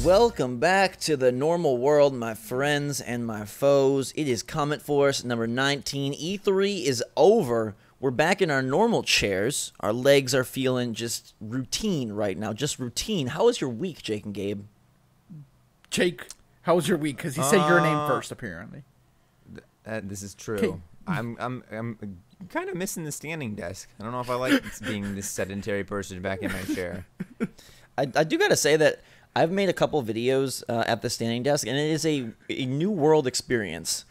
Welcome back to the normal world, my friends and my foes. It is CommentForce number 19. E3 is over. We're back in our normal chairs. Our legs are feeling just routine right now. Just routine. How was your week, Jake and Gabe? Jake, how was your week? Because he said your name first, apparently. This is true. I'm kind of missing the standing desk. I don't know if I like being this sedentary person back in my chair. I do gotta say that I've made a couple videos at the standing desk, and it is a new world experience.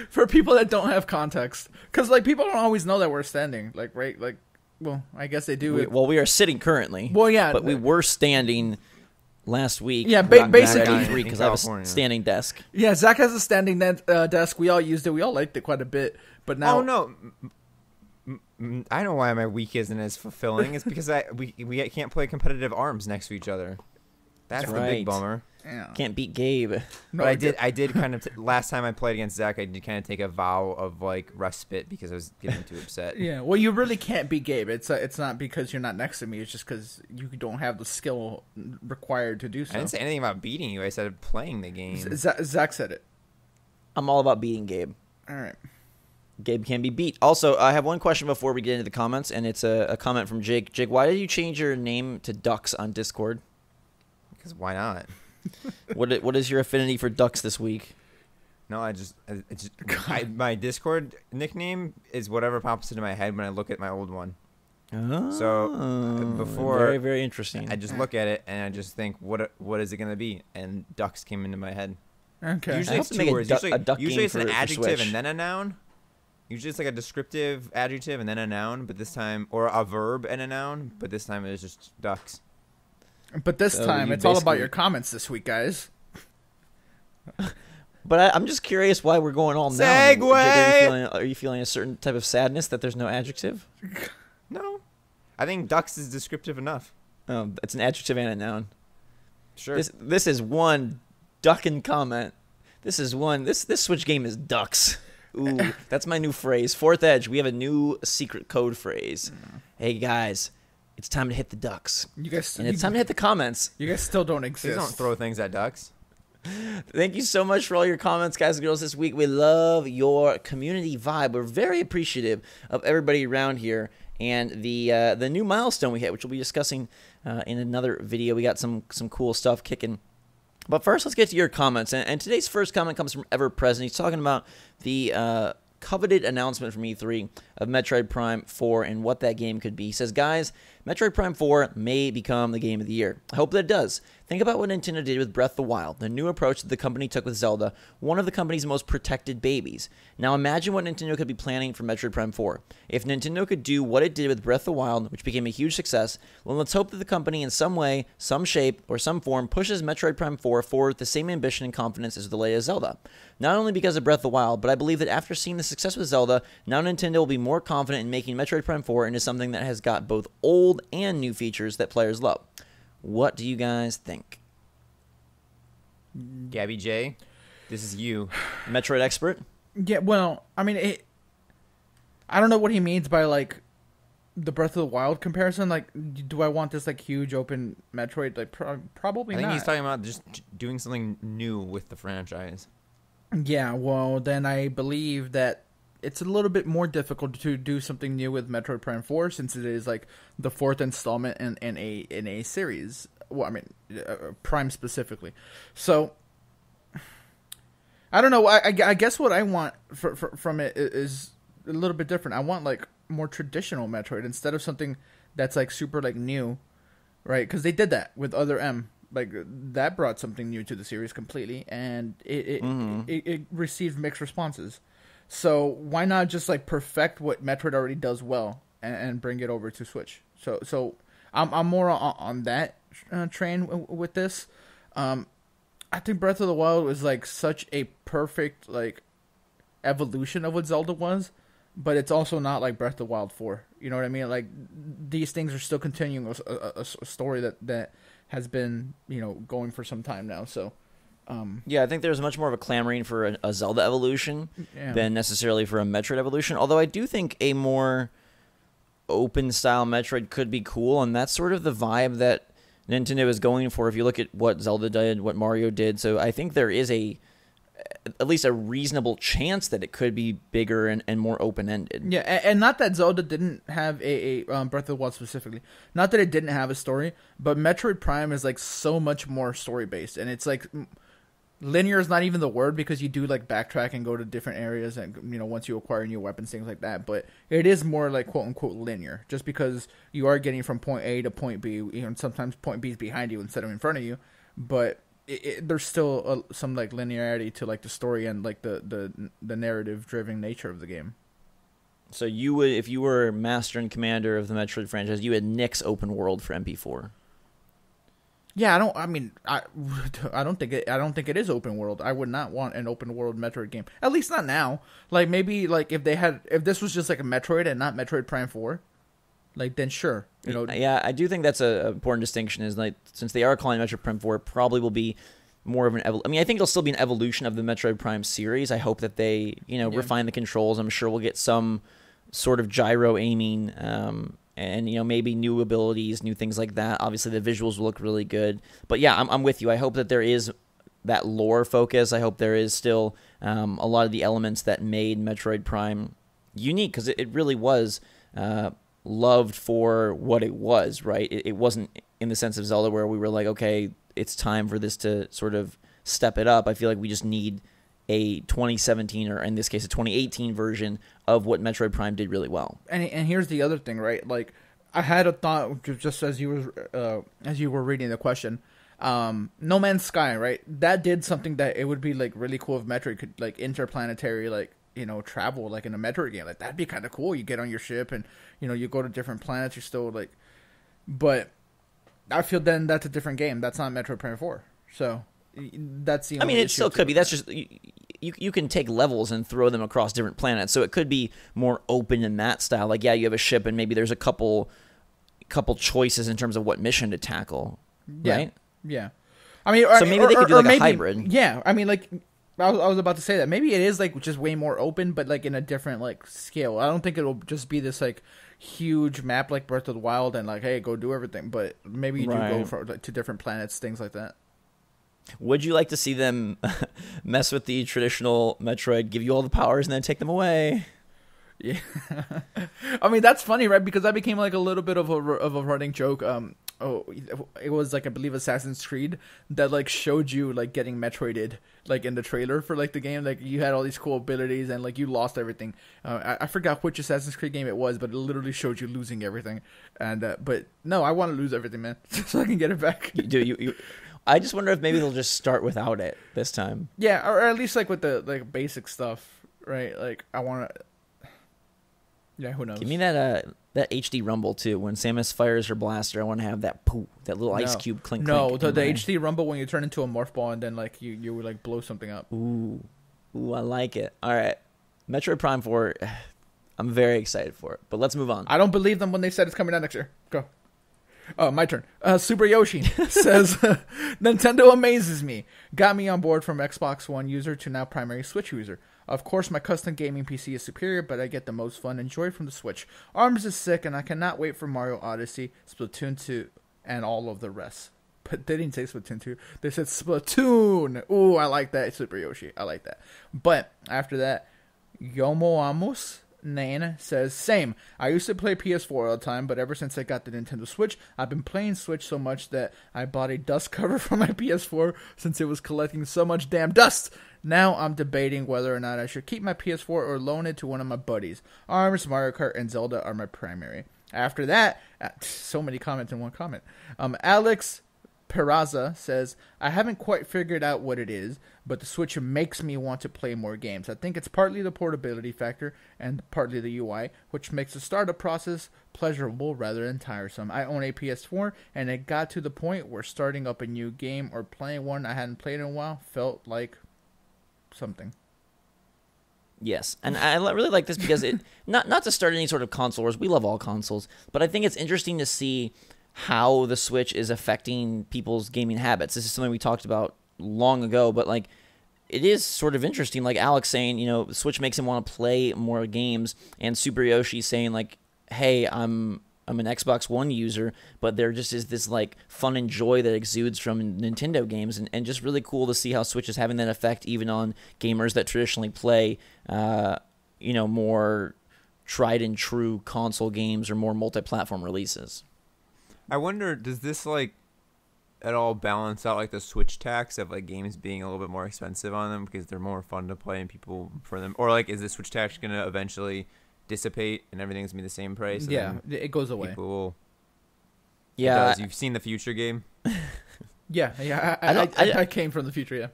For people that don't have context, because like people don't always know that we're standing. Like right, like well, I guess they do. We are sitting currently. Well, yeah, but we were standing last week. Yeah, basically because I have a standing desk. Yeah, Zach has a standing desk. We all used it. We all liked it quite a bit. But now, oh no. I know why my week isn't as fulfilling. It's because we can't play competitive arms next to each other. That's the big bummer. Yeah. Can't beat Gabe. No, but I did kind of last time I played against Zach, I did kind of take a vow of like respite because I was getting too upset. Yeah, well, you really can't beat Gabe. It's not because you're not next to me. It's just because you don't have the skill required to do so. I didn't say anything about beating you. I said playing the game. Zach said it. I'm all about beating Gabe. All right. Gabe can be beat. Also, I have one question before we get into the comments, and it's a comment from Jake. Jake, why did you change your name to Ducks on Discord? Because why not? What is your affinity for ducks this week? No, my Discord nickname is whatever pops into my head when I look at my old one. Oh, so before very, very interesting. I just look at it and I just think, what is it going to be? And ducks came into my head. Okay. Usually it's two words. Usually it's an adjective and then a noun. Usually it's like a descriptive adjective and then a noun, but this time, or a verb and a noun, but this time it is just ducks. But this time, it's all about your comments this week, guys. But I'm just curious why we're going all segue. Now. Are you feeling a certain type of sadness that there's no adjective? No. I think ducks is descriptive enough. Oh, it's an adjective and a noun. Sure. This is one ducking comment. This Switch game is ducks. Ooh, that's my new phrase. Fourth Edge, we have a new secret code phrase. Hey, guys, it's time to hit the ducks. It's time to hit the comments. You guys still don't exist. Please don't throw things at ducks. Thank you so much for all your comments, guys and girls, this week. We love your community vibe. We're very appreciative of everybody around here and the new milestone we hit, which we'll be discussing in another video. We got some cool stuff kicking. But first, let's get to your comments. And today's first comment comes from Ever Present. He's talking about the coveted announcement from E3 of Metroid Prime 4 and what that game could be. He says, guys, Metroid Prime 4 may become the game of the year. I hope that it does. Think about what Nintendo did with Breath of the Wild, the new approach that the company took with Zelda, one of the company's most protected babies. Now imagine what Nintendo could be planning for Metroid Prime 4. If Nintendo could do what it did with Breath of the Wild, which became a huge success, well, let's hope that the company in some way, some shape, or some form pushes Metroid Prime 4 forward with the same ambition and confidence as the latest Zelda. Not only because of Breath of the Wild, but I believe that after seeing the success with Zelda, now Nintendo will be more confident in making Metroid Prime 4 into something that has got both old and new features that players love. What do you guys think? Gabby J, this is you. Metroid expert? Yeah, well, I mean, I don't know what he means by, like, the Breath of the Wild comparison. Like, do I want this, like, huge open Metroid? Like, probably not. I think he's talking about just doing something new with the franchise. Yeah, well, then I believe that it's a little bit more difficult to do something new with Metroid Prime 4 since it is, like, the fourth installment in a series. Well, I mean, Prime specifically. So, I don't know. I guess what I want from it is a little bit different. I want, like, more traditional Metroid instead of something that's, like, super, like, new, right? Because they did that with Other M. Like, that brought something new to the series completely, and it received mixed responses. So, why not just, like, perfect what Metroid already does well and bring it over to Switch? So I'm more on that train with this. I think Breath of the Wild was like such a perfect like evolution of what Zelda was, but it's also not like Breath of the Wild 4. You know what I mean? Like these things are still continuing a story that has been, you know, going for some time now. So yeah, I think there's much more of a clamoring for a Zelda evolution than necessarily for a Metroid evolution. Although I do think a more open style Metroid could be cool, and that's sort of the vibe that Nintendo is going for if you look at what Zelda did, what Mario did. So I think there is at least a reasonable chance that it could be bigger and more open-ended. Yeah, and not that Zelda didn't have a Breath of the Wild specifically. Not that it didn't have a story, but Metroid Prime is like so much more story-based. And it's like linear is not even the word because you do like backtrack and go to different areas and, you know, once you acquire new weapons, things like that. But it is more like quote-unquote linear just because you are getting from point A to point B. You know, sometimes point B is behind you instead of in front of you. But there's still some like linearity to like the story and like the narrative driven nature of the game. So you would, if you were master and commander of the Metroid franchise, you would nix open world for MP4. Yeah, I don't think it is open world. I would not want an open world Metroid game. At least not now. Like maybe like if this was just like a Metroid and not Metroid Prime 4, like then sure. You know. Yeah, I do think that's a important distinction. Is like since they are calling Metroid Prime 4, it probably will be more of an I mean, I think it'll still be an evolution of the Metroid Prime series. I hope that they, refine the controls. I'm sure we'll get some sort of gyro aiming, and maybe new abilities, new things like that. Obviously, the visuals will look really good. But yeah, I'm with you. I hope that there is that lore focus. I hope there is still a lot of the elements that made Metroid Prime unique because it really was loved for what it was. Right? It wasn't in the sense of Zelda where we were like, okay, it's time for this to sort of step it up. I feel like we just need a 2017 or in this case a 2018 version of what Metroid Prime did really well. And here's the other thing, right? Like I had a thought just as you were reading the question. No Man's Sky, right? That did something that it would be like really cool if Metroid could like interplanetary travel like in a Metroid game. Like that'd be kind of cool. You get on your ship and you go to different planets. You're still like, but I feel then that's a different game. That's not Metroid Prime 4. So that's the. I mean, it still could be. That's just you can take levels and throw them across different planets, so it could be more open in that style. Like, yeah, you have a ship, and maybe there's a couple choices in terms of what mission to tackle, right? Yeah. I mean, so maybe they could do like a hybrid. Yeah, I mean, like I was about to say that maybe it is like just way more open, but like in a different like scale. I don't think it'll just be this like huge map like Breath of the Wild and like, hey, go do everything. But maybe you do go to different planets, things like that. Would you like to see them mess with the traditional Metroid, give you all the powers, and then take them away? Yeah, I mean that's funny, right? Because that became like a little bit of a running joke. It was like I believe Assassin's Creed that like showed you like getting Metroided like in the trailer for like the game. Like you had all these cool abilities and like you lost everything. I forgot which Assassin's Creed game it was, but it literally showed you losing everything. And but no, I want to lose everything, man, so I can get it back. You I just wonder if maybe they'll just start without it this time. Yeah, or at least like with the like basic stuff, right? Like I want to. Yeah, who knows? Give me that HD rumble too. When Samus fires her blaster, I want to have that poo, that little ice cube clink. No, the HD rumble when you turn into a morph ball and then like you would like blow something up. Ooh, I like it. All right, Metroid Prime 4. I'm very excited for it, but let's move on. I don't believe them when they said it's coming out next year. Go. Oh, my turn. Super Yoshi says, Nintendo amazes me. Got me on board from Xbox One user to now primary Switch user. Of course, my custom gaming PC is superior, but I get the most fun and joy from the Switch. ARMS is sick, and I cannot wait for Mario Odyssey, Splatoon 2, and all of the rest. But they didn't say Splatoon 2. They said Splatoon. Ooh, I like that, Super Yoshi. I like that. But after that, Yomo Amos Nain says, same. I used to play PS4 all the time, but ever since I got the Nintendo Switch, I've been playing Switch so much that I bought a dust cover for my PS4 since it was collecting so much damn dust. Now I'm debating whether or not I should keep my PS4 or loan it to one of my buddies. ARMS, Mario Kart, and Zelda are my primary. After that, so many comments in one comment. Alex Peraza says, I haven't quite figured out what it is, but the Switch makes me want to play more games. I think it's partly the portability factor and partly the UI, which makes the startup process pleasurable rather than tiresome. I own a PS4, and it got to the point where starting up a new game or playing one I hadn't played in a while felt like something. Yes, and I really like this because it not to start any sort of console wars. We love all consoles, but I think it's interesting to see how the Switch is affecting people's gaming habits. This is something we talked about long ago, but like it is sort of interesting. Like Alex saying, the Switch makes him want to play more games, and Super Yoshi saying like, "Hey, I'm I'm an Xbox One user, but there just is this like fun and joy that exudes from Nintendo games, and just really cool to see how Switch is having that effect even on gamers that traditionally play, more tried and true console games or more multi-platform releases. I wonder, does this like at all balance out like the Switch tax of like games being a little bit more expensive on them because they're more fun to play and people for them, or like is the Switch tax going to eventually dissipate and everything's gonna be the same price? Yeah, it goes away. Yeah, you've seen the future game. Yeah, I came from the future. Yeah.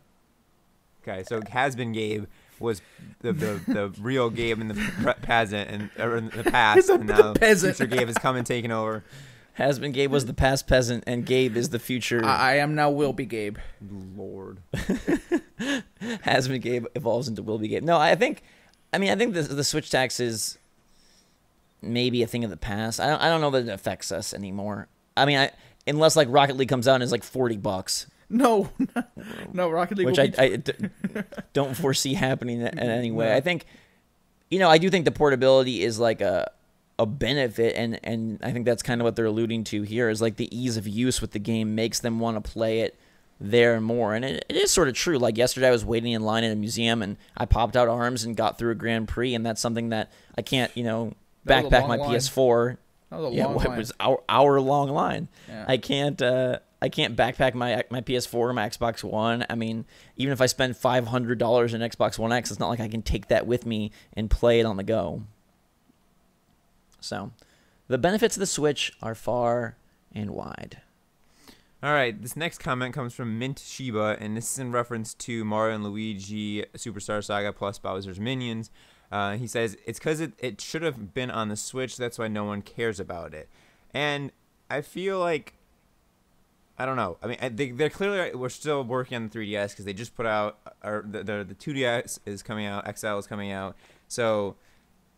Okay, so Has-Been Gabe was the real Gabe in the present or in the past, and now future Gabe has come and taken over. Has-Been Gabe was the past peasant, and Gabe is the future. I am now Will Be Gabe. Lord. Has-Been Gabe evolves into Will Be Gabe. No, I think the Switch tax is maybe a thing of the past. I don't know that it affects us anymore. I mean, unless like Rocket League comes out and is like $40. No, Rocket League, which I don't foresee happening in any way. No. I think, I do think the portability is like a benefit, and I think that's kind of what they're alluding to here is like the ease of use with the game makes them want to play it there more. And it is sort of true. Like yesterday I was waiting in line at a museum and I popped out ARMS and got through a Grand Prix, and that's something that I can't, backpack my line. PS4. That was a long line. It was hour long line. Yeah. I can't backpack my PS4 or my Xbox One. I mean, even if I spend $500 in Xbox One X, it's not like I can take that with me and play it on the go. So, the benefits of the Switch are far and wide. All right, this next comment comes from Mint Shiba, and this is in reference to Mario and Luigi Superstar Saga plus Bowser's Minions. He says, it's because it should have been on the Switch, that's why no one cares about it. And I feel like, I don't know. I mean, they're clearly, we're still working on the 3DS because they just put out, or the 2DS is coming out, XL is coming out, so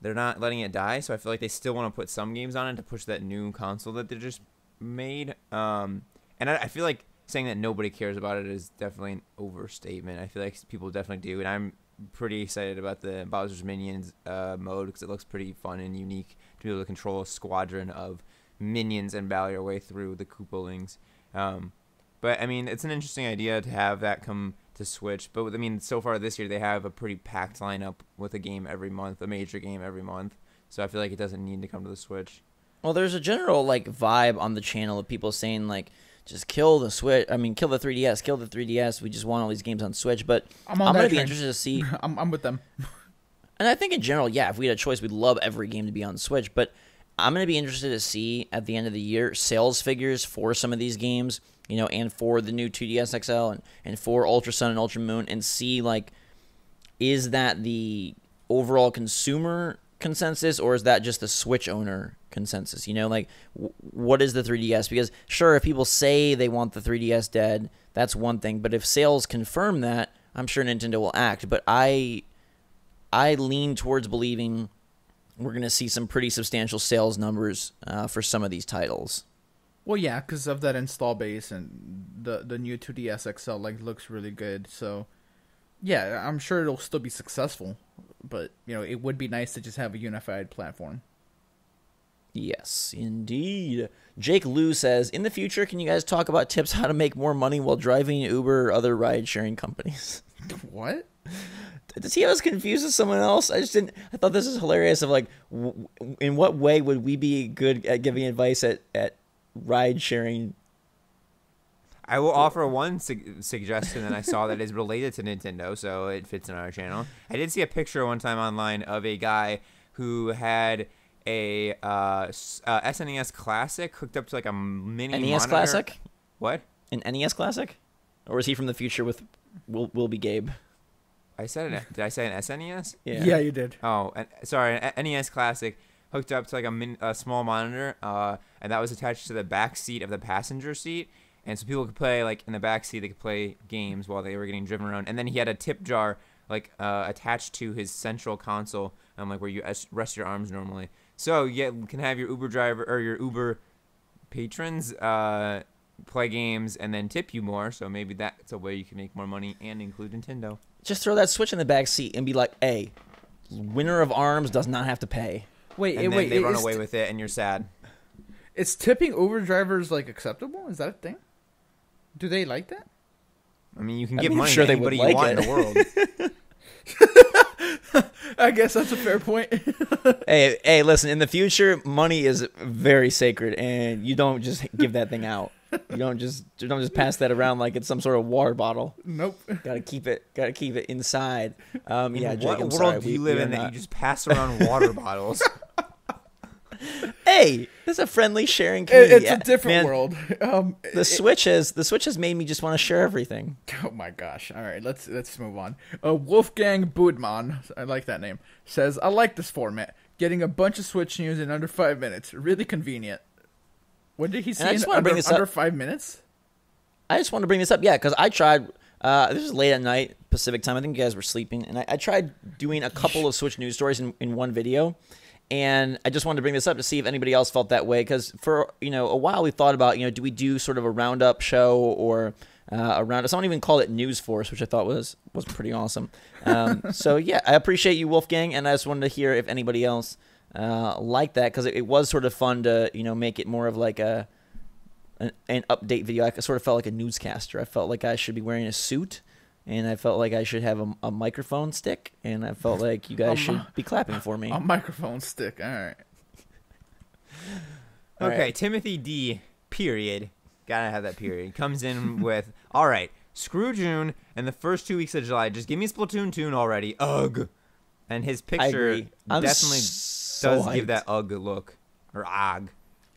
they're not letting it die. So I feel like they still want to put some games on it to push that new console that they just made. And I feel like saying that nobody cares about it is definitely an overstatement. I feel like people definitely do, and I'm pretty excited about the Bowser's Minions mode because it looks pretty fun and unique to be able to control a squadron of minions and battle your way through the Koopalings. But I mean, it's an interesting idea to have that come to Switch. But I mean, so far this year they have a pretty packed lineup with a game every month, a major game every month. So I feel like it doesn't need to come to the Switch. Well, there's a general like vibe on the channel of people saying like, just kill the Switch. I mean, kill the 3DS. Kill the 3DS. We just want all these games on Switch. But I'm going to be interested to see. I'm with them. And I think in general, yeah, if we had a choice, we'd love every game to be on Switch. But I'm going to be interested to see at the end of the year sales figures for some of these games, and for the new 2DS XL and for Ultra Sun and Ultra Moon, and see like, is that the overall consumer consensus, or is that just the Switch owner consensus? Like what is the 3DS? Because sure, if people say they want the 3DS dead, that's one thing, but if sales confirm that, I'm sure Nintendo will act. But I lean towards believing we're going to see some pretty substantial sales numbers for some of these titles. Well, yeah, because of that install base, and the new 2DS XL looks really good. So yeah, I'm sure it'll still be successful, but it would be nice to just have a unified platform. Yes, indeed. Jake Liu says, in the future, can you guys talk about tips how to make more money while driving Uber or other ride-sharing companies? What? Does he have us confused with someone else? I thought this is hilarious of like, in what way would we be good at giving advice at ride-sharing? I will offer one suggestion that I saw that is related to Nintendo, so it fits in our channel. I did see a picture one time online of a guy who had a SNES Classic hooked up to like a mini NES monitor. Classic? What? An NES Classic? Or is he from the future with Will Be Gabe? I said it. Did I say an SNES? Yeah, you did. Oh, sorry, an NES Classic hooked up to like a small monitor, and that was attached to the back seat of the passenger seat. And so people could play, like, in the back seat, they could play games while they were getting driven around. And then he had a tip jar, like, attached to his central console, like, where you rest your arms normally. So you can have your Uber driver, or your Uber patrons, play games and then tip you more. So maybe that's a way you can make more money and include Nintendo. Just throw that Switch in the back seat and be like, hey, winner of ARMS does not have to pay. Wait, they run away with it, and you're sad. Is tipping over drivers like acceptable? Is that a thing? Do they like that? I mean, you can give money sure to they would anybody you like want in it. the world. I guess that's a fair point. Hey, listen. In the future, money is very sacred, and you don't just give that thing out. You don't just pass that around like it's some sort of water bottle. Nope. Gotta keep it inside. Yeah, Jake, What I'm world sorry. do you We live are in that not- you just pass around water bottles? Hey, this is a friendly sharing community. It's a different Man, world. The Switch has made me just want to share everything. Oh my gosh! All right, let's move on. Wolfgang Budman, I like that name, says, "I like this format. Getting a bunch of Switch news in under 5 minutes. Really convenient." When did he say I just in wanna bring this up. under 5 minutes? I just want to bring this up, yeah, because I tried. This was late at night Pacific time. I think you guys were sleeping, and I tried doing a couple of Switch news stories in one video. And I just wanted to bring this up to see if anybody else felt that way, because for a while we thought about do we do sort of a roundup show or a roundup? Someone even called it News Force, which I thought was pretty awesome. So yeah, I appreciate you, Wolfgang, and I just wanted to hear if anybody else liked that, because it was sort of fun to make it more of like an update video. I sort of felt like a newscaster. I felt like I should be wearing a suit. And I felt like I should have a microphone stick, and I felt like you guys should be clapping for me. A microphone stick. All right. Okay, right. Timothy D. Period. Gotta have that period. Comes in with, all right, screw June and the first 2 weeks of July. Just give me Splatoon 2 already. Ugh. And his picture agree. I'm definitely so does give hyped. that ugh look. Or og.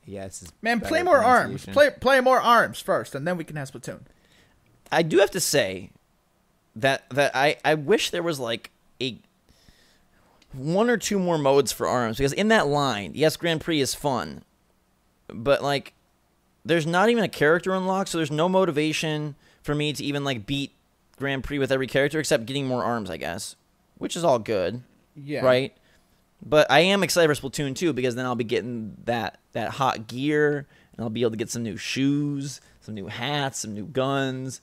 Yes. Man, play more arms. Play more arms first, and then we can have Splatoon. I do have to say that I wish there was like a one or two more modes for arms, because in that line, yes, Grand Prix is fun, but like there's not even a character unlock, so there's no motivation for me to even like beat Grand Prix with every character except getting more arms, I guess, which is all good, Yeah. right? But I am excited for Splatoon 2, because then I'll be getting that hot gear, and I'll be able to get some new shoes, some new hats, some new guns,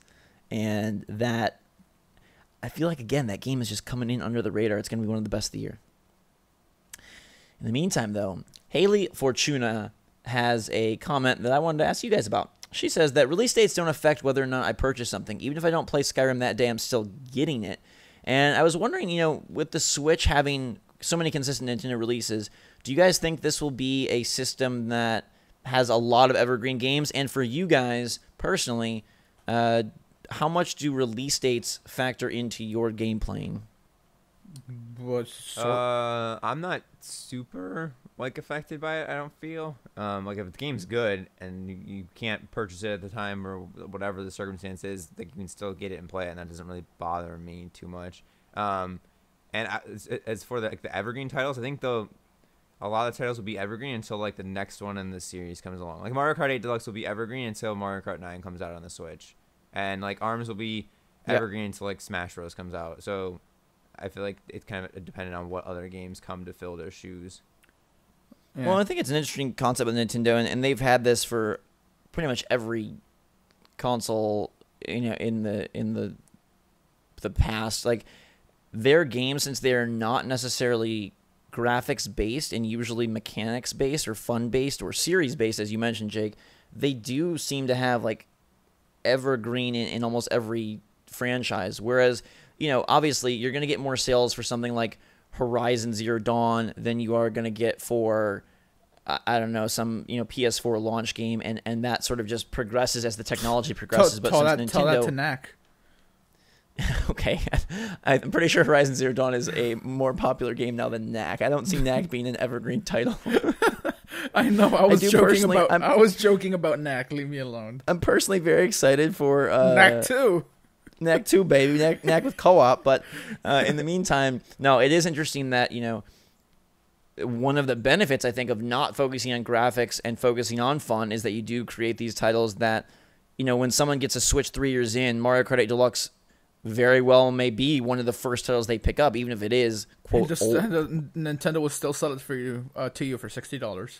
and that. I feel like, again, that game is just coming in under the radar. It's going to be one of the best of the year. In the meantime, though, Haley Fortuna has a comment that I wanted to ask you guys about. She says that release dates don't affect whether or not I purchase something. Even if I don't play Skyrim that day, I'm still getting it. And I was wondering, with the Switch having so many consistent Nintendo releases, do you guys think this will be a system that has a lot of evergreen games? And for you guys, personally, how much do release dates factor into your game playing? I'm not super affected by it. I don't feel like if the game's good and you can't purchase it at the time or whatever the circumstance is, that you can still get it and play it, and that doesn't really bother me too much. As for the evergreen titles, I think a lot of the titles will be evergreen until the next one in the series comes along. Like Mario Kart 8 Deluxe will be evergreen until Mario Kart 9 comes out on the Switch. And ARMS will be evergreen until Smash Bros comes out. So I feel like it's kind of dependent on what other games come to fill their shoes. Yeah. Well, I think it's an interesting concept with Nintendo, and they've had this for pretty much every console, in the past. Like their games, since they're not necessarily graphics based and usually mechanics based or fun based or series based, as you mentioned, Jake, they do seem to have evergreen in almost every franchise. Whereas, obviously you're going to get more sales for something like Horizon Zero Dawn than you are going to get for, I don't know, some, PS4 launch game. And that sort of just progresses as the technology progresses. But tell since that Nintendo... to Knack. Okay. I'm pretty sure Horizon Zero Dawn is a more popular game now than Knack. I don't see Knack being an evergreen title. I know. I was joking about Knack. Leave me alone. I'm personally very excited for Knack 2. Knack 2, baby. Knack with co-op. But in the meantime, no, it is interesting that, one of the benefits, I think, of not focusing on graphics and focusing on fun is that you do create these titles that, when someone gets a Switch 3 years in, Mario Kart 8 Deluxe very well may be one of the first titles they pick up, even if it is, quote, old. Nintendo will still sell it for you to you for $60.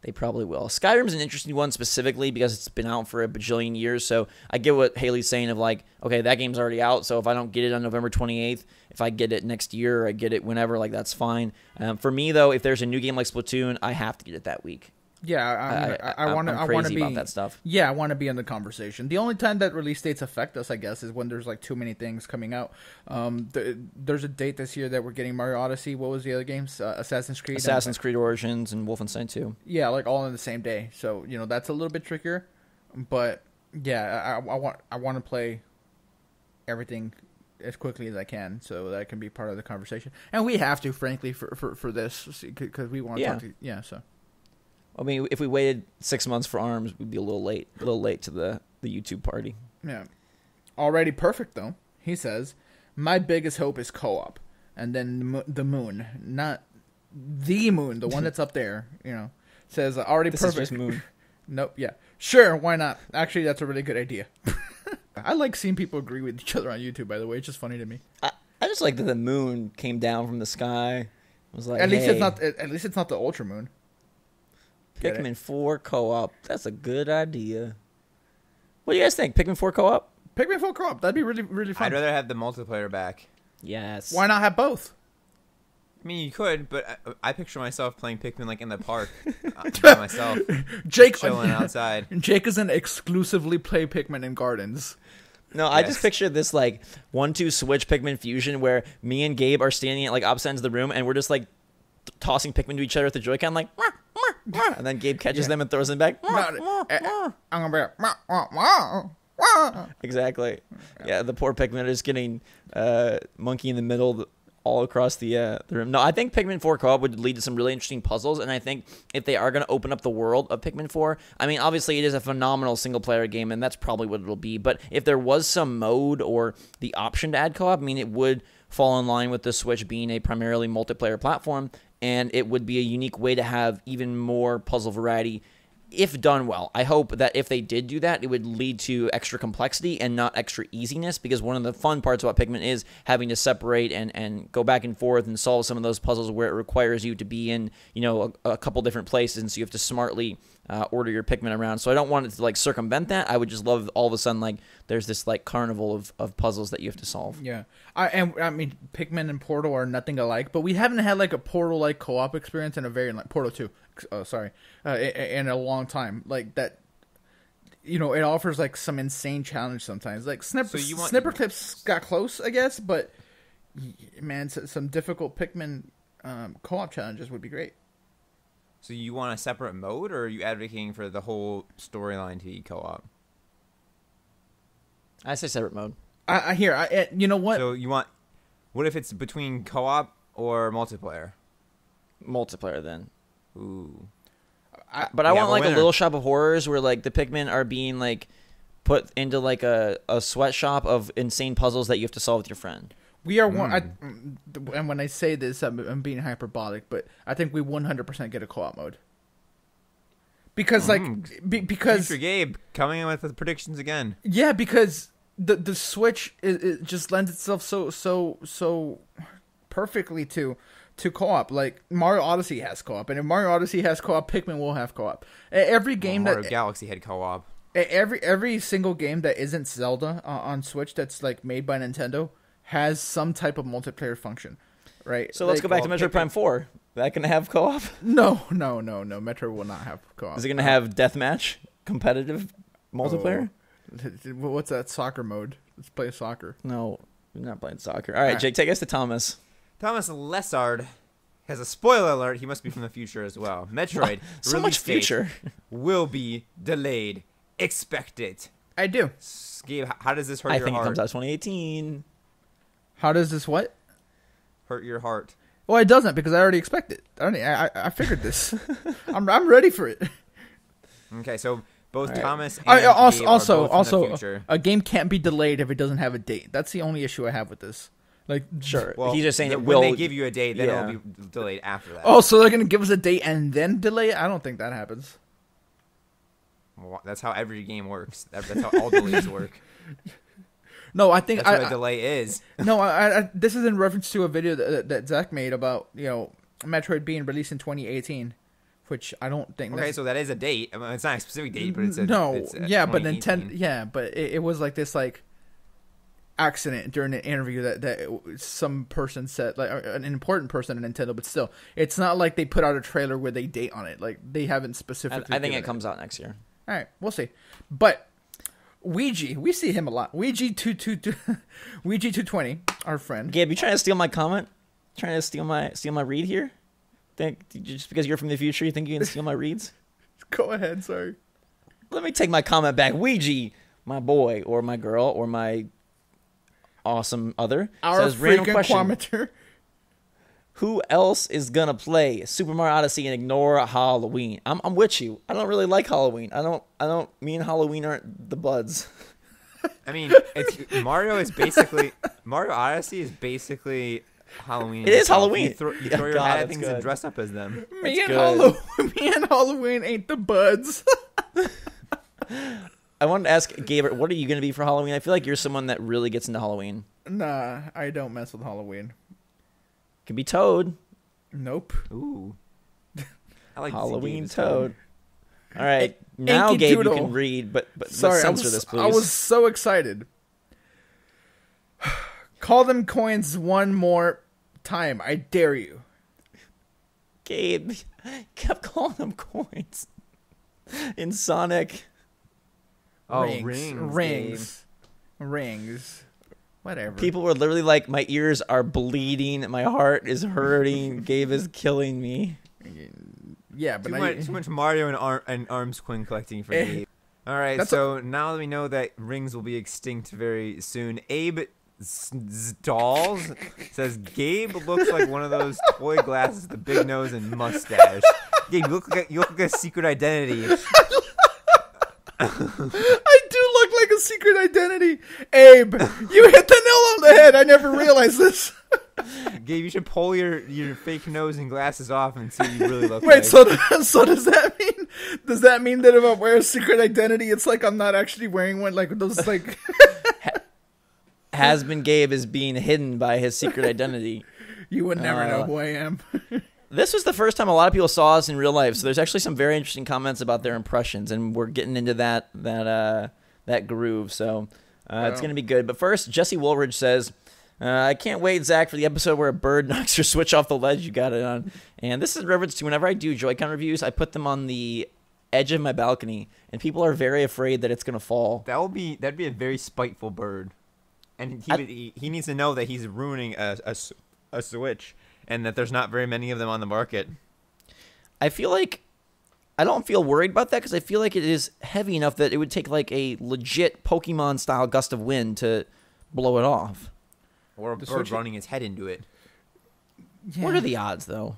They probably will. Skyrim's an interesting one specifically because it's been out for a bajillion years, so I get what Haley's saying of okay, that game's already out, so if I don't get it on November 28th, if I get it next year or I get it whenever, that's fine. For me, though, if there's a new game like Splatoon, I have to get it that week. Yeah, I want to. I'm I want to crazy be about that stuff. Yeah, I want to be in the conversation. The only time that release dates affect us, I guess, is when there's like too many things coming out. There's a date this year that we're getting Mario Odyssey. What was the other games? Assassin's Creed. Assassin's Creed Origins and Wolfenstein 2. Yeah, like all in the same day. So that's a little bit trickier. But yeah, I want to play everything as quickly as I can, so that can be part of the conversation. And we have to, frankly, for this, because we want to talk to. Yeah, so. I mean, if we waited 6 months for ARMS, we'd be a little late to the YouTube party. Yeah. Already perfect, though. He says, my biggest hope is co-op. And then the moon. Not the moon, the one that's up there, Says, already this perfect. Is just moon. Nope, yeah. Sure, why not? Actually, that's a really good idea. I like seeing people agree with each other on YouTube, by the way. It's just funny to me. I just like that the moon came down from the sky. It was like, at least hey, it's not the ultra moon. Pikmin 4 co-op. That's a good idea. What do you guys think? Pikmin 4 co-op? Pikmin 4 co-op. That'd be really, really fun. I'd rather have the multiplayer back. Yes. Why not have both? I mean, you could, but I picture myself playing Pikmin like in the park by myself, Jake chilling outside. Jake doesn't exclusively play Pikmin in gardens. No, I just picture this like 1-2 switch Pikmin fusion where me and Gabe are standing at like opposite ends of the room and we're just like tossing Pikmin to each other with the Joy-Con like and then Gabe catches them and throws them back. I'm gonna be Exactly. Yeah, the poor Pikmin are just getting monkey in the middle all across the room. No, I think Pikmin 4 co-op would lead to some really interesting puzzles, and I think if they are going to open up the world of Pikmin 4, I mean, obviously it is a phenomenal single-player game, and that's probably what it'll be, but if there was some mode or the option to add co-op, I mean, it would fall in line with the Switch being a primarily multiplayer platform, and it would be a unique way to have even more puzzle variety if done well. I hope that if they did do that, it would lead to extra complexity and not extra easiness, because one of the fun parts about Pikmin is having to separate and go back and forth and solve some of those puzzles where it requires you to be in, a couple different places, and so you have to smartly order your Pikmin around. So I don't want it to like circumvent that. I would just love all of a sudden like there's this like carnival of puzzles that you have to solve. Yeah. I mean, Pikmin and Portal are nothing alike, but we haven't had like a Portal-like co-op experience in a very Portal 2. In a long time. Like that, it offers like some insane challenge sometimes. Like Snipper Clips got close, I guess, but man, some difficult Pikmin co-op challenges would be great. So you want a separate mode, or are you advocating for the whole storyline to be co-op? I say separate mode. You know what? So what if it's between co-op or multiplayer? Multiplayer then. Ooh. But I want like a Little Shop of Horrors where like the Pikmin are being like put into like a sweatshop of insane puzzles that you have to solve with your friend. We are one, and when I say this, I'm being hyperbolic, but I think we 100% get a co-op mode. Because because Future Gabe coming in with the predictions again. Yeah, because the Switch it just lends itself so perfectly to co-op. Like Mario Odyssey has co-op, and if Mario Odyssey has co-op, Pikmin will have co-op. Every game Mario Galaxy had co-op. Every single game that isn't Zelda on Switch that's like made by Nintendo has some type of multiplayer function, right? So let's go back to Metroid Prime 4. That gonna have co-op? No. Metroid will not have co-op. Is it gonna have deathmatch competitive multiplayer? What's that soccer mode? Let's play soccer. No, we're not playing soccer. All right, Jake, take us to Thomas. Thomas Lessard has a spoiler alert. He must be from the future as well. Metroid so much future will be delayed. Expect it. I do. Gabe, how does this hurt your heart? I think it comes out 2018. How does this what? Hurt your heart. Well, it doesn't, because I already expect it. I figured this. I'm ready for it. Okay, so both Thomas and also Gabe are both from the future. A game can't be delayed if it doesn't have a date. That's the only issue I have with this. Like, sure. Well, he's just saying it when will. they give you a date, then it'll be delayed after that. Oh, so they're gonna give us a date and then delay it? I don't think that happens. Well, that's how every game works. That's how all delays work. No, I think that's what a delay is. No, I this is in reference to a video that Zach made about Metroid being released in 2018, which I don't think. Okay, so that is a date. I mean, it's not a specific date, but it's a no. it's a yeah, but Nintendo. Yeah, but it was like this. Like, accident during an interview that some person said, like an important person at Nintendo, but still, it's not like they put out a trailer with a date on it. Like they haven't specifically. I think it comes out next year. All right, we'll see. But Ouija, we see him a lot. Ouija 220, our friend. Gabe, you trying to steal my comment? Trying to steal my read here? Think just because you're from the future, you think you can steal my reads? Go ahead, sorry. Let me take my comment back. Ouija, my boy or my girl or my awesome other, our says random freaking question. quameter. Who else is gonna play Super Mario Odyssey and ignore Halloween? I'm with you. I don't really like Halloween. I don't. Me and Halloween aren't the buds. I mean, Mario Odyssey is basically Halloween. It is Halloween. You throw your God, hat at that's things good. and dress up as them. Me and good. Halloween ain't the buds. I wanted to ask Gabe, what are you gonna be for Halloween? I feel like you're someone that really gets into Halloween. Nah, I don't mess with Halloween. Could be Toad. Nope. Ooh. I like Halloween Gabe's Toad. All right, now Inky Gabe, Doodle. you can read, but Sorry, censor this, please. I was so excited. Call them coins one more time. I dare you. Gabe kept calling them coins in Sonic. Oh, Rings. Whatever. People were literally like, my ears are bleeding, my heart is hurting, Gabe is killing me. Yeah, but Too much Mario and arms coin collecting for Gabe. All right, so now that we know that rings will be extinct very soon, Abe Dolls says Gabe looks like one of those toy glasses with the big nose and mustache. Gabe, you look like a secret identity. I do look like a secret identity. Abe, you hit the nail on the head. I never realized this. Gabe, you should pull your fake nose and glasses off and see what you really look Wait, like. so does that mean? Does that mean that if I wear a secret identity, it's like I'm not actually wearing one? Like those, like Has-been Gabe is being hidden by his secret identity. You would never know who I am. This was the first time a lot of people saw us in real life, so there's actually some very interesting comments about their impressions, and we're getting into that groove, so it's going to be good. But first, Jesse Woolridge says, I can't wait, Zach, for the episode where a bird knocks your Switch off the ledge you got it on. And this is in reference to whenever I do Joy-Con reviews, I put them on the edge of my balcony, and people are very afraid that it's going to fall. That'd be a very spiteful bird, and he needs to know that he's ruining a Switch, and that there's not very many of them on the market. I feel like I don't feel worried about that because I feel like it is heavy enough that it would take like a legit Pokemon-style gust of wind to blow it off. Or a bird running his head into it. Yeah. What are the odds, though?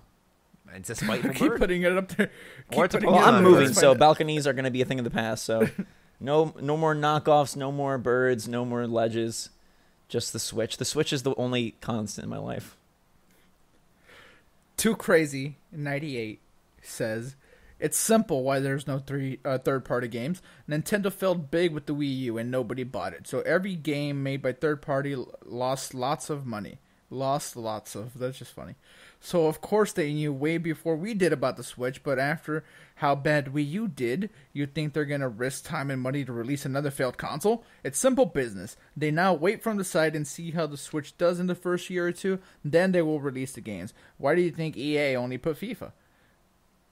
It's a spiteful Keep bird. putting it up there. Or it's a Well, Yeah, I'm moving, let's so find it. balconies are going to be a thing of the past. So no more knockoffs, no more birds, no more ledges. Just the Switch. The Switch is the only constant in my life. Too Crazy 98 says, it's simple why there's no third-party games. Nintendo failed big with the Wii U and nobody bought it. So every game made by third-party lost lots of money. That's just funny. So of course they knew way before we did about the Switch, but after how bad Wii U did, you think they're going to risk time and money to release another failed console? It's simple business. They now wait from the side and see how the Switch does in the first year or two, then they will release the games. Why do you think EA only put FIFA?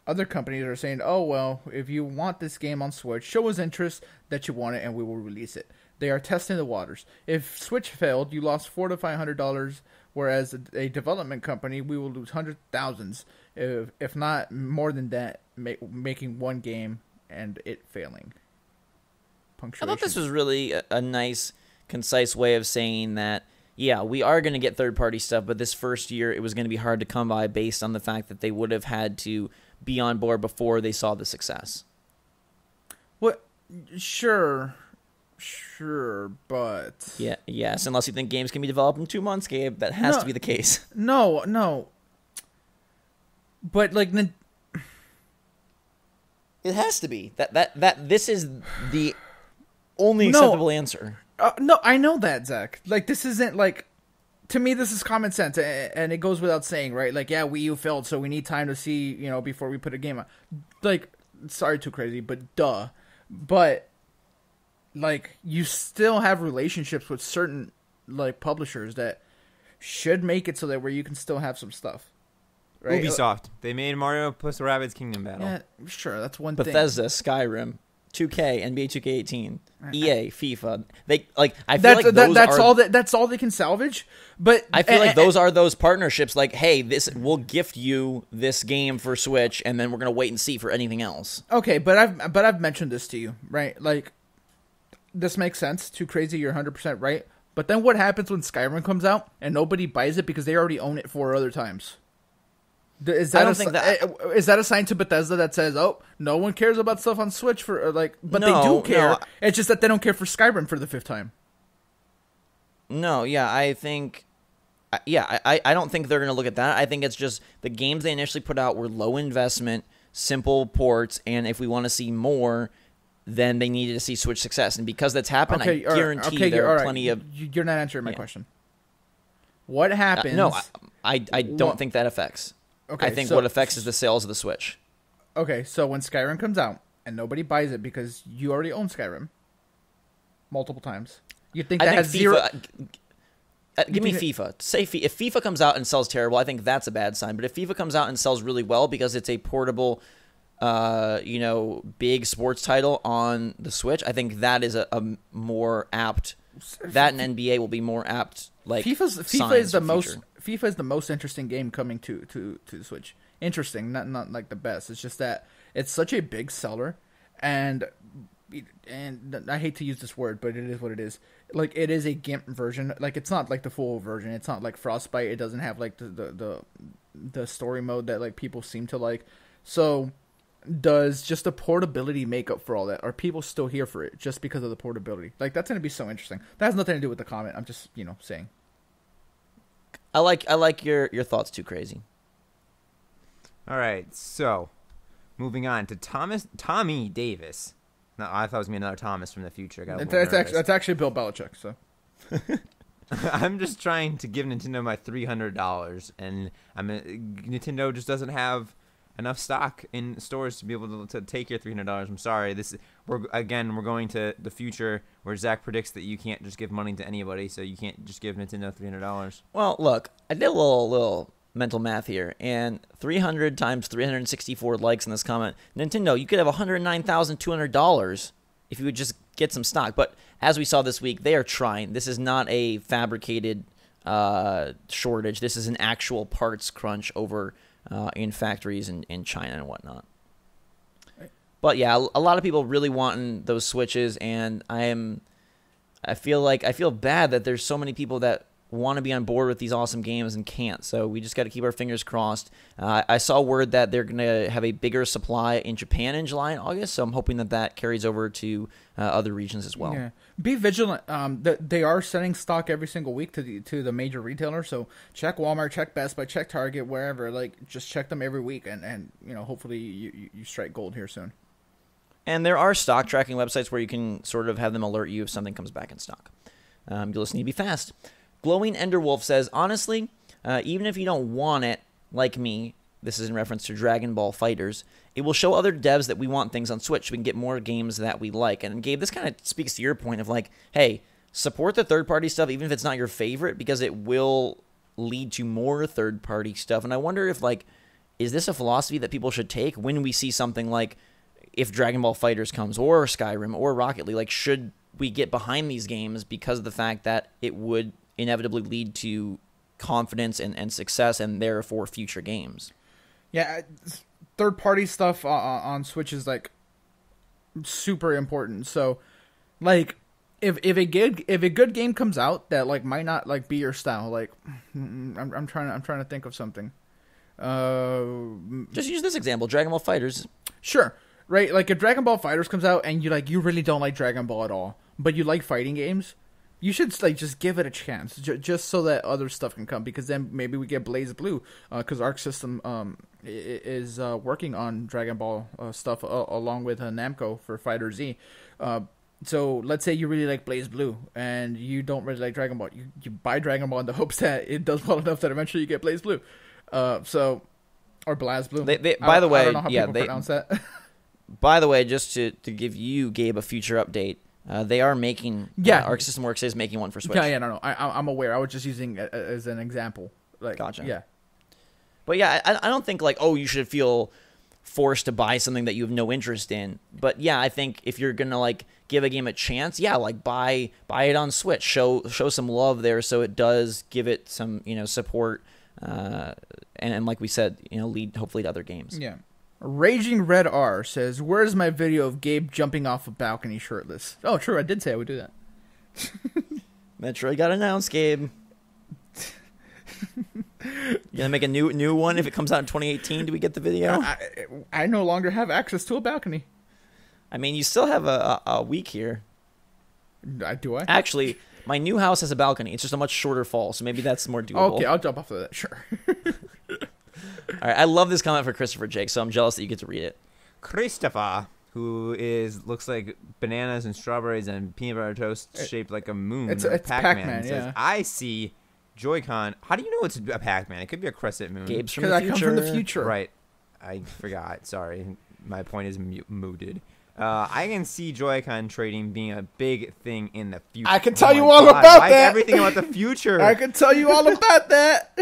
Other companies are saying, oh, well, if you want this game on Switch, show us interest that you want it and we will release it. They are testing the waters. If Switch failed, you lost $400 to $500, whereas a development company, we will lose hundreds, thousands, if not more than that, making one game and it failing. I thought this was really a nice, concise way of saying that, yeah, we are going to get third-party stuff, but this first year it was going to be hard to come by based on the fact that they would have had to be on board before they saw the success. What? Sure, but... Yeah, yes, unless you think games can be developed in 2 months, Gabe. That has to be the case. No. But, like... It has to be. That this is the only acceptable answer. No, I know that, Zach. Like, this isn't, like... To me, this is common sense, and it goes without saying, right? Like, yeah, Wii U failed, so we need time to see, before we put a game out. Like, sorry, Too Crazy, but duh. But, like, you still have relationships with certain like publishers that should make it so that where you can still have some stuff. Right? Ubisoft. They made Mario plus Rabbids Kingdom Battle. Yeah, sure, that's one Bethesda, thing. Skyrim, 2K, NBA 2K18, EA, FIFA. They like. I feel like that's all they can salvage. But I feel like those are those partnerships. Like, hey, we'll gift you this game for Switch, and then we're gonna wait and see for anything else. Okay, but I've mentioned this to you, right? Like, this makes sense. Too crazy, you're 100% right. But then what happens when Skyrim comes out and nobody buys it because they already own it 4 other times? Is that is that a sign to Bethesda that says, "Oh, no one cares about stuff on Switch for like," but they do care. No. It's just that they don't care for Skyrim for the 5th time. No, yeah, I think, I don't think they're gonna look at that. I think it's just the games they initially put out were low investment, simple ports, and if we want to see more, then they needed to see Switch success, and because that's happened, I guarantee there are plenty of. You're not answering my question. What happens? No, I don't think that affects. Okay, I think what affects is the sales of the Switch. Okay, so when Skyrim comes out and nobody buys it because you already own Skyrim multiple times, you think that has zero? Give me FIFA. Say if FIFA comes out and sells terrible, I think that's a bad sign. But if FIFA comes out and sells really well because it's a portable, big sports title on the Switch, I think that is a more apt. That and NBA will be more apt. Like FIFA is the most interesting game coming to the Switch. Interesting, not like the best. It's just that it's such a big seller, and I hate to use this word, but it is what it is. Like, it is a GIMP version. Like, it's not like the full version. It's not like Frostbite. It doesn't have like the story mode that like people seem to like. So, does just the portability make up for all that? Are people still here for it just because of the portability? Like, that's gonna be so interesting. That has nothing to do with the comment. I'm just saying. I like your thoughts too crazy. All right, so moving on to Tommy Davis. No, I thought it was gonna be another Thomas from the future. That's actually Bill Belichick. So I'm just trying to give Nintendo my $300, and Nintendo just doesn't have enough stock in stores to be able to take your $300. I'm sorry. We're going to the future where Zach predicts that you can't just give money to anybody, so you can't just give Nintendo $300. Well, look, I did a little mental math here, and 300 times 364 likes in this comment. Nintendo, you could have $109,200 if you would just get some stock. But as we saw this week, they are trying. This is not a fabricated shortage. This is an actual parts crunch over in factories in China and whatnot. But yeah, a lot of people really wanting those Switches, and I feel bad that there's so many people that want to be on board with these awesome games and can't. So we just got to keep our fingers crossed. I saw word that they're going to have a bigger supply in Japan in July and August, so I'm hoping that carries over to other regions as well. Yeah. Be vigilant. They are sending stock every single week to the major retailers. So check Walmart, check Best Buy, check Target, wherever. Like, just check them every week, and hopefully you strike gold here soon. And there are stock tracking websites where you can sort of have them alert you if something comes back in stock. You'll just need to be fast. Glowing Enderwolf says, honestly, even if you don't want it, like me, this is in reference to Dragon Ball FighterZ, it will show other devs that we want things on Switch so we can get more games that we like. And Gabe, this kind of speaks to your point of like, hey, support the third-party stuff even if it's not your favorite, because it will lead to more third-party stuff. And I wonder if, like, is this a philosophy that people should take when we see something like if Dragon Ball FighterZ comes, or Skyrim, or Rocket League? Like, should we get behind these games because of the fact that it would inevitably lead to confidence and success and therefore future games? Yeah, third-party stuff on Switch is like super important. So, like, if a good game comes out that like might not like be your style, like I'm trying to think of something. Just use this example, Dragon Ball FighterZ. Sure, right? Like, if Dragon Ball FighterZ comes out and you really don't like Dragon Ball at all, but you like fighting games, you should like just give it a chance, just so that other stuff can come. Because then maybe we get Blaze Blue, because Arc System is working on Dragon Ball stuff along with Namco for Fighter Z. So let's say you really like Blaze Blue and you don't really like Dragon Ball. You buy Dragon Ball in the hopes that it does well enough that eventually you get Blaze Blue, or Blaz Blue. By the way, I don't know how people pronounce that. By the way, just to give you, Gabe, a future update. They are making. Yeah. Arc System Works is making one for Switch. Yeah, no. I'm aware. I was just using it as an example. Like, Gotcha. Yeah. But yeah, I don't think like, oh, you should feel forced to buy something that you have no interest in. But yeah, I think if you're gonna like give a game a chance, yeah, like buy it on Switch. Show some love there, so it does give it some support. And like we said, lead hopefully to other games. Yeah. Raging Red R says, "Where's my video of Gabe jumping off a balcony shirtless?" Oh, true. I did say I would do that. Metroid got announced, Gabe. You gonna make a new one if it comes out in 2018? Do we get the video? I no longer have access to a balcony. I mean, you still have a week here. Do I? Actually, my new house has a balcony. It's just a much shorter fall, so maybe that's more doable. Okay, I'll jump off of that. Sure. All right, I love this comment for Christopher Jake, so I'm jealous that you get to read it. Christopher, who looks like bananas and strawberries and peanut butter toast shaped like a moon. It's Pac-Man. Pac-Man, Says, yeah. I see Joy-Con. How do you know it's a Pac-Man? It could be a crescent moon. Gabe's from Because the I come future. from the future. Right. I forgot. Sorry. My point is mooted. I can see Joy-Con trading being a big thing in the future. I can tell you my all God. about Why that. Everything about the future. I can tell you all about that.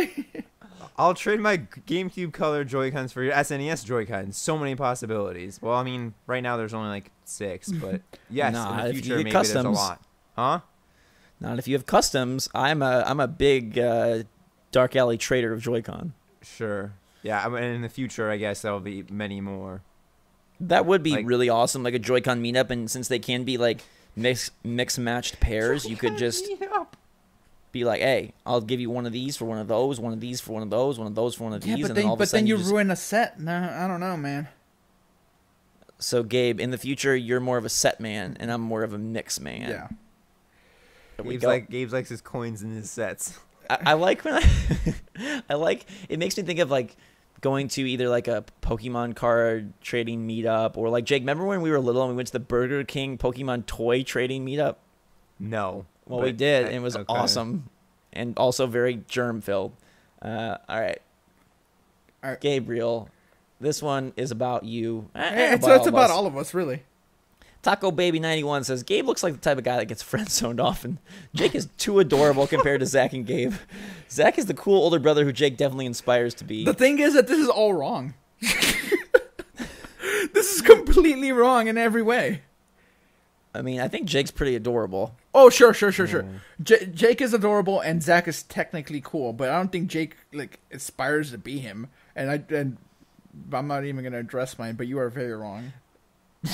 I'll trade my GameCube color Joy-Cons for your SNES Joy-Cons. So many possibilities. Well, I mean, right now there's only like 6, but yes, Nah, in if the you future get maybe there's a customs. lot. Huh? Not if you have customs. I'm a big dark alley trader of Joy-Con. Sure. Yeah, I mean, in the future, I guess there'll be many more. That would be Like- really awesome, like a Joy-Con meetup, and since they can be like mix-matched pairs, you could just be like, hey, I'll give you one of these for one of those, one of these for one of those, one of those for one of these, Yeah, and then all of a but sudden then you just... ruin a set. No, I don't know, man. So, Gabe, in the future, you're more of a set man, and I'm more of a mix man. Yeah. There we go. Gabe's likes his coins and his sets. I like when I like, it makes me think of like going to either like a Pokemon card trading meetup, or like, Jake, remember when we were little and we went to the Burger King Pokemon toy trading meetup? No. Well, but we did, and it was okay. awesome, and also very germ filled. All right, Gabriel, this one is about you. It's about all of us, really. Taco Baby 91 says, Gabe looks like the type of guy that gets friend zoned often. Jake is too adorable compared to Zach and Gabe. Zach is the cool older brother who Jake definitely inspires to be. The thing is that this is all wrong. This is completely wrong in every way. I mean, I think Jake's pretty adorable. Oh, sure. Jake is adorable, and Zach is technically cool, but I don't think Jake like aspires to be him. And I'm not even gonna address mine, but you are very wrong.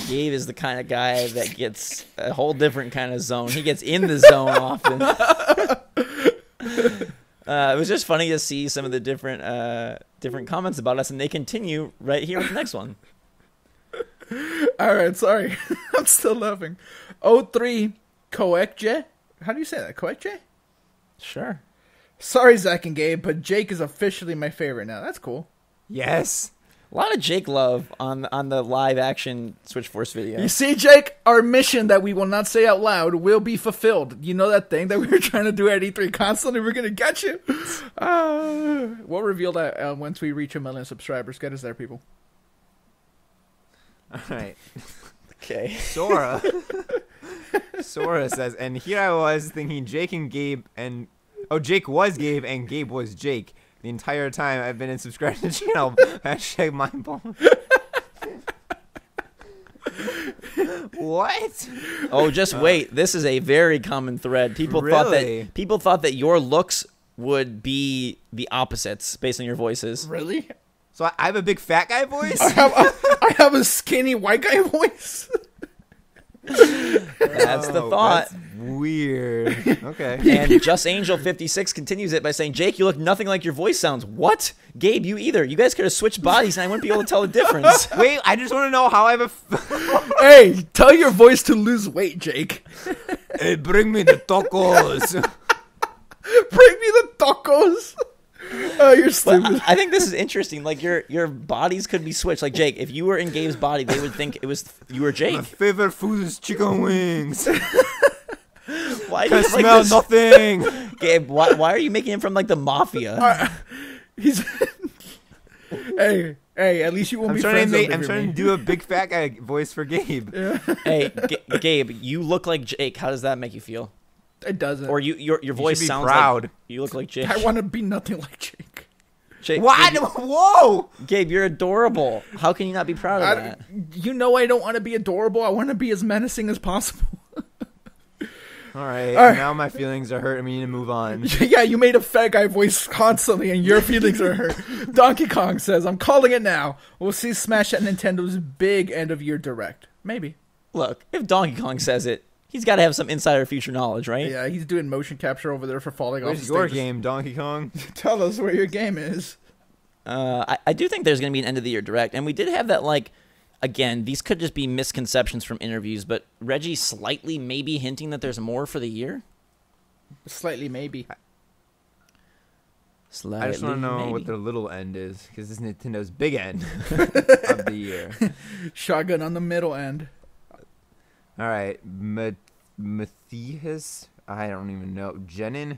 Gabe is the kind of guy that gets a whole different kind of zone. He gets in the zone often. It was just funny to see some of the different comments about us, and they continue right here with the next one. All right, sorry. I'm still laughing. 03 Koekje. How do you say that? Koekje? Sure. Sorry, Zach and Gabe, but Jake is officially my favorite now. That's cool. Yes. A lot of Jake love on the live action Switch Force video. You see, Jake, our mission that we will not say out loud will be fulfilled. You know that thing that we were trying to do at E3 constantly? We're going to get you. We'll reveal that once we reach 1 million subscribers. Get us there, people. All right. Okay. Sora says, and here I was thinking Jake and Gabe and... Oh, Jake was Gabe and Gabe was Jake. The entire time I've been subscribed to the channel. Hashtag mind blown. What? Oh, just wait. This is a very common thread. People Really? thought that your looks would be the opposites based on your voices. Really? So I have a big fat guy voice? I have a skinny white guy voice. That's the thought. That's weird. Okay. And Just Angel 56 continues it by saying, Jake, you look nothing like your voice sounds. What? Gabe, you either. You guys could have switched bodies and I wouldn't be able to tell the difference. Wait, I just want to know how I have Hey, tell your voice to lose weight, Jake. Hey, bring me the tacos. Bring me the tacos. Oh, you're stupid. But I think this is interesting. Like your bodies could be switched. Like Jake, if you were in Gabe's body, they would think you were Jake. My favorite food is chicken wings. Why do Can you like smell this? nothing. Gabe, why are you making him from like the mafia? He's. Hey, Hey, at least you won't I'm be trying friends. I'm trying to do a big fat guy voice for Gabe. Yeah. Hey, Gabe, you look like Jake. How does that make you feel? It doesn't. Or your voice should be sounds proud. like you look like Jake. I want to be nothing like Jake. Jake, What? Gabe, Whoa! Gabe, you're adorable. How can you not be proud of that? You know I don't want to be adorable. I want to be as menacing as possible. All right, All right. now my feelings are hurt and we need to move on. Yeah, you made a fat guy voice constantly, and your feelings are hurt. Donkey Kong says, "I'm calling it now. We'll see Smash at Nintendo's big end of year direct. Maybe." Look, if Donkey Kong says it, he's got to have some insider future knowledge, right? Yeah, he's doing motion capture over there for falling off. Where's the your stages. game, Donkey Kong? Tell us where your game is. I do think there's going to be an end of the year direct, and we did have that again, these could just be misconceptions from interviews, but Reggie slightly maybe hinting that there's more for the year. Slightly, maybe. Slightly, I just want to know maybe. what their little end is, because this is Nintendo's big end of the year. Shotgun on the middle end. All right, Matthias, I don't even know. Jenin,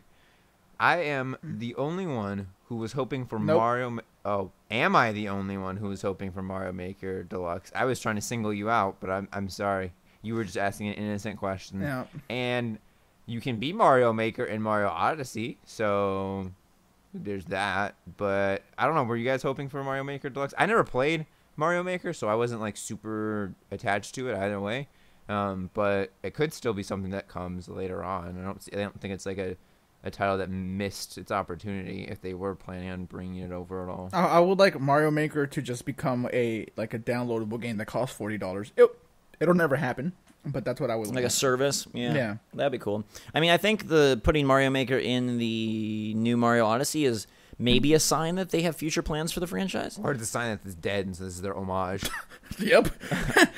I am the only one who was hoping for Nope. Mario. Oh, am I the only one who was hoping for Mario Maker Deluxe? I was trying to single you out, but I'm sorry. You were just asking an innocent question. Yeah. And you can be Mario Maker in Mario Odyssey, so there's that. But I don't know. Were you guys hoping for Mario Maker Deluxe? I never played Mario Maker, so I wasn't super attached to it either way. But it could still be something that comes later on. I don't think it's like a title that missed its opportunity if they were planning on bringing it over at all. I would like Mario Maker to just become a downloadable game that costs $40. It'll never happen, but that's what I would Like a service? Yeah. That'd be cool. I mean, I think putting Mario Maker in the new Mario Odyssey is maybe a sign that they have future plans for the franchise. Or it's a sign that it's dead, and so this is their homage. Yep.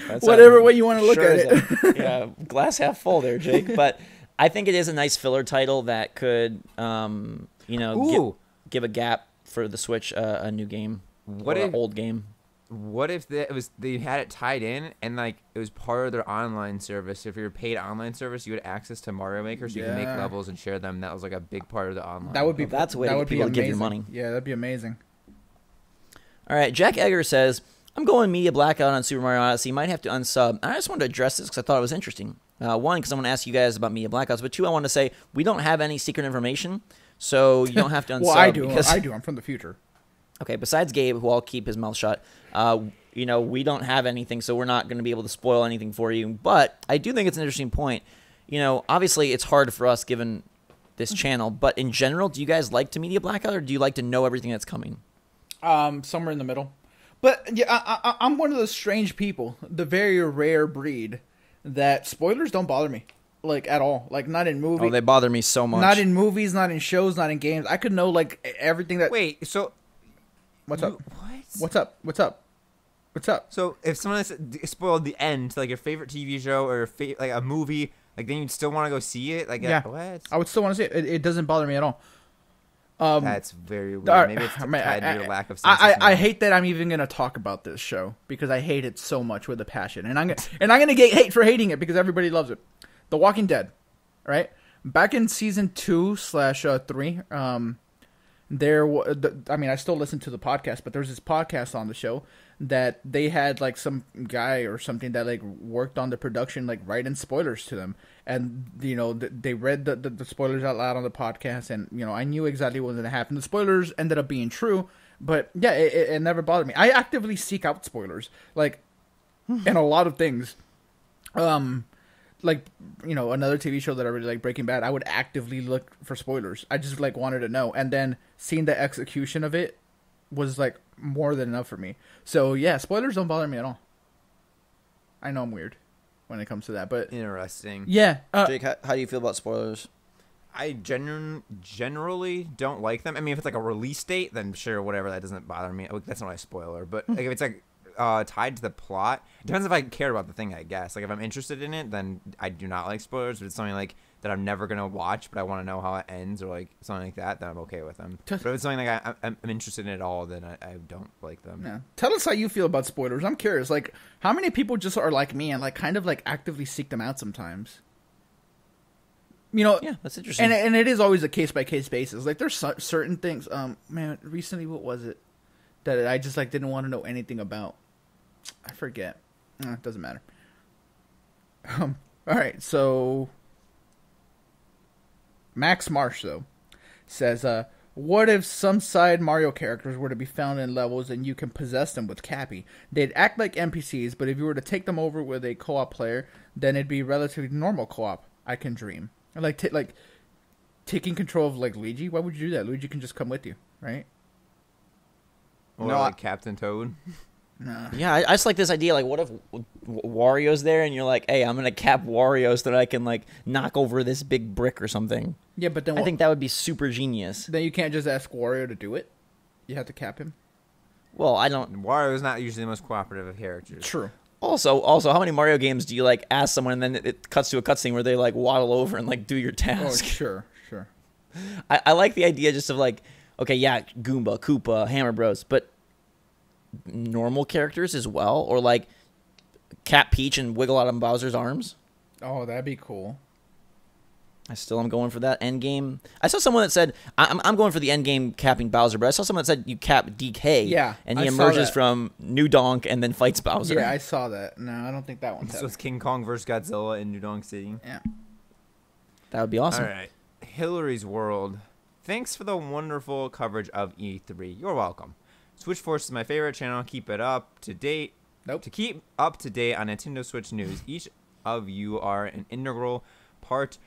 That's Whatever way you want to look sure at is it. yeah, glass half full there, Jake. But I think it is a nice filler title that could, Ooh. give a gap for the Switch, a new game, What or if- an old game. What if they had it tied in and it was part of their online service? If you're a paid online service, you had access to Mario Maker, so you can make Yeah. levels and share them. That was a big part of the online. That would be That's a way that to would get be people to give you amazing. money. Yeah, that'd be amazing. All right, Jack Egger says, I'm going media blackout on Super Mario Odyssey. Might have to unsub. I just wanted to address this because I thought it was interesting. One, because I want to ask you guys about media blackouts. But two, I want to say we don't have any secret information, so you don't have to unsub. Well, I do. Because, I do. I'm from the future. Okay, besides Gabe, who I'll keep his mouth shut, we don't have anything, so we're not going to be able to spoil anything for you. But I do think it's an interesting point. Obviously it's hard for us given this channel, but in general, do you guys like to media blackout, or do you like to know everything that's coming? Somewhere in the middle. But yeah, I'm one of those strange people, the very rare breed, that spoilers don't bother me, at all. Not in movies. Oh, they bother me so much. Not in movies, not in shows, not in games. I could know everything that. Wait, so What's up? What? What's up? What's up? What's up? So if someone has spoiled the end to your favorite TV show or a movie, then you'd still want to go see it? Yeah. What? I would still want to see it. It doesn't bother me at all. That's very weird. Maybe it's tied to your lack of sense of I smell. hate that I'm even gonna talk about this show because I hate it so much with a passion, and I'm gonna get hate for hating it because everybody loves it. The Walking Dead, right? Back in season 2/3, I still listen to the podcast, but there's this podcast on the show that they had some guy or something that worked on the production, writing spoilers to them, and they read the spoilers out loud on the podcast, and I knew exactly what was going to happen. The spoilers ended up being true, but yeah, it never bothered me. I actively seek out spoilers, in a lot of things. Another TV show that I really like, Breaking Bad, I would actively look for spoilers. I just wanted to know, and then seeing the execution of it was more than enough for me. So yeah, spoilers don't bother me at all. I know I'm weird when it comes to that, but Interesting. yeah. Jake, how do you feel about spoilers? I generally don't like them. I mean, if it's a release date, then sure, whatever, that doesn't bother me. That's not a spoiler. But if it's tied to the plot, it depends if I care about the thing, I guess. If I'm interested in it, then I do not like spoilers. But it's something that I'm never gonna watch, but I want to know how it ends, or something like that, then I'm okay with them. But if it's something I'm interested in at all, then I don't like them. Yeah. Tell us how you feel about spoilers. I'm curious. How many people just are like me and actively seek them out sometimes? Yeah, that's interesting. And it is always a case by case basis. There's certain things. Recently, what was it? that I just like didn't want to know anything about. I forget. It doesn't matter. All right, so Max Marsh though says, what if some side Mario characters were to be found in levels and you can possess them with Cappy? They'd act like NPCs, but if you were to take them over with a co-op player, then it'd be relatively normal co-op. I can dream. Like taking control of like Luigi. Why would you do that? Luigi can just come with you, right? Or like Captain Toad. No. Yeah, I just like this idea. Like, what if Wario's there and you're like, hey, I'm gonna cap Wario so that I can like knock over this big brick or something. Yeah, but then I think that would be super genius. Then you can't just ask Wario to do it. You have to cap him. Well, I don't. Wario's not usually the most cooperative of characters. True. Also, how many Mario games do you like ask someone and then it cuts to a cutscene where they like waddle over and like do your task? Oh, sure. I like the idea just of like, okay, yeah, Goomba, Koopa, Hammer Bros, but normal characters as well, or like Cat Peach and wiggle out of Bowser's arms. Oh, that'd be cool. I still am going for that end game. I saw someone that said I'm going for the end game capping Bowser, but I saw someone that said you cap DK. Yeah, and he I saw emerges that. from New Donk and then fights Bowser. Yeah, I saw that. No, I don't think that one's So it's King Kong versus Godzilla in New Donk City. Yeah. That would be awesome. All right. Hillary's World. Thanks for the wonderful coverage of E3. You're welcome. Switchforce is my favorite channel. Keep it up to date. Nope. To keep up to date on Nintendo Switch news, each of you are an integral part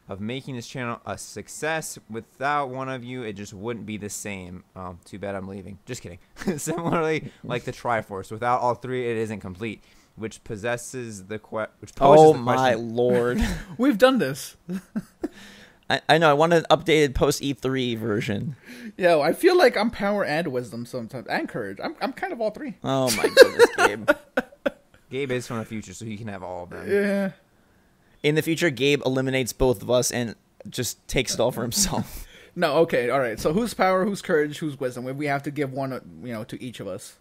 of making this channel a success. Without one of you, it just wouldn't be the same. Oh, too bad I'm leaving. Just kidding. Similarly, like the Triforce, without all three, it isn't complete. Which possesses the Oh my lord! We've done this. I know. I want an updated post E3 version. Yo, I feel like I'm power and wisdom sometimes, and courage. I'm kind of all three. Oh my goodness, Gabe. Gabe is from the future, so he can have all of them. Yeah. In the future, Gabe eliminates both of us and just takes it all for himself. No, okay, all right. So who's power, who's courage, who's wisdom? We have to give one, to each of us.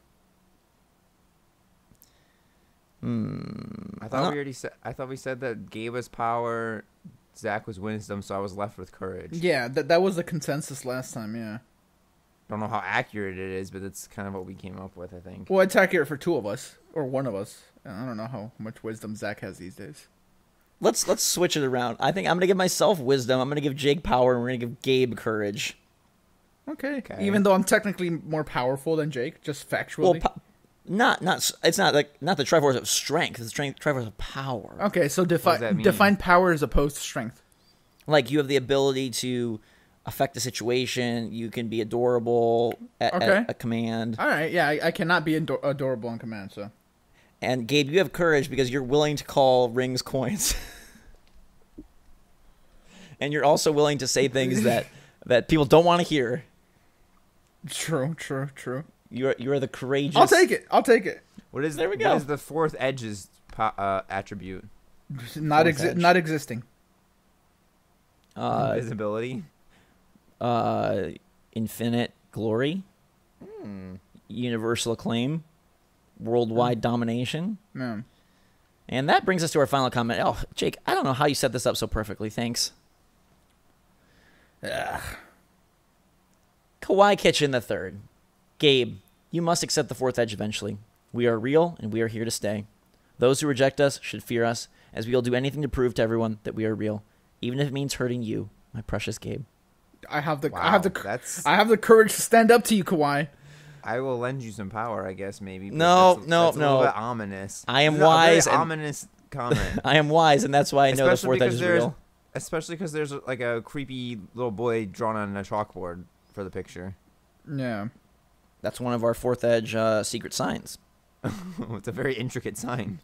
I thought we already said. I thought we said that Gabe was power, Zach was wisdom, so I was left with courage. Yeah, that was the consensus last time. Yeah. Don't know how accurate it is, but that's kind of what we came up with, I think. Well, it's accurate for two of us or one of us. I don't know how much wisdom Zach has these days. Let's switch it around. I think I'm gonna give myself wisdom. I'm gonna give Jake power, and we're gonna give Gabe courage. Okay. Even though I'm technically more powerful than Jake, just factually. Well, it's not the Triforce of strength. It's the Triforce of power. Okay, so does that mean? define power as opposed to strength. Like you have the ability to affect a situation. You can be adorable at a command. All right, yeah, I cannot be adorable on command, so. And Gabe, you have courage because you're willing to call rings coins. And you're also willing to say things that people don't want to hear. True. You are the courageous. I'll take it. What is There we go. What is the fourth edge's attribute? Not edge. not existing. Invisibility. Infinite glory. Universal acclaim. Worldwide domination. No. And that brings us to our final comment. Oh, Jake, I don't know how you set this up so perfectly. Thanks. Kawaii Kitchen the Third. Gabe, you must accept the fourth edge eventually. We are real, and we are here to stay. Those who reject us should fear us, as we will do anything to prove to everyone that we are real, even if it means hurting you, my precious Gabe. I have the that's- I have the courage to stand up to you, Kawaii. I will lend you some power, I guess, maybe. but No, that's no. a little bit ominous. I am This is a very wise and- ominous comment. I am wise, and that's why I know the fourth edge is real. Especially because there's like a creepy little boy drawn on a chalkboard for the picture. Yeah. That's one of our fourth edge secret signs. It's a very intricate sign.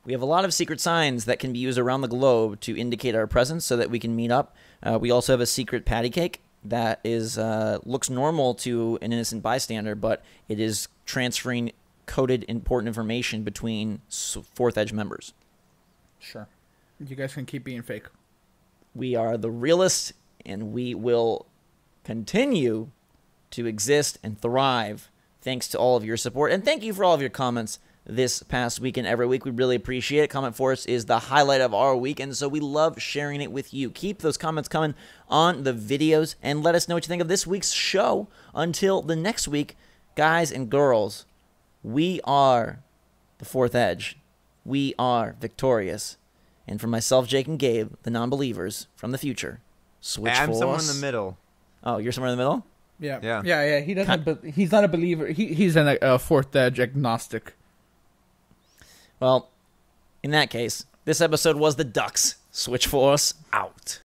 We have a lot of secret signs that can be used around the globe to indicate our presence so that we can meet up. We also have a secret patty cake that is looks normal to an innocent bystander, but it is transferring coded important information between fourth edge members. Sure. You guys can keep being fake. We are the realest, and we will continue to exist and thrive thanks to all of your support. And thank you for all of your comments this past week and every week. We really appreciate it. CommentForce is the highlight of our week, and so we love sharing it with you. Keep those comments coming on the videos, and let us know what you think of this week's show. Until the next week, guys and girls, we are the fourth edge. We are victorious. And for myself, Jake, and Gabe, the non-believers from the future, switch I'm force. somewhere in the middle. Oh, you're somewhere in the middle? Yeah. He doesn't. He's not a believer. He's a fourth edge agnostic. Well, in that case, this episode was the Ducks. Switch force out.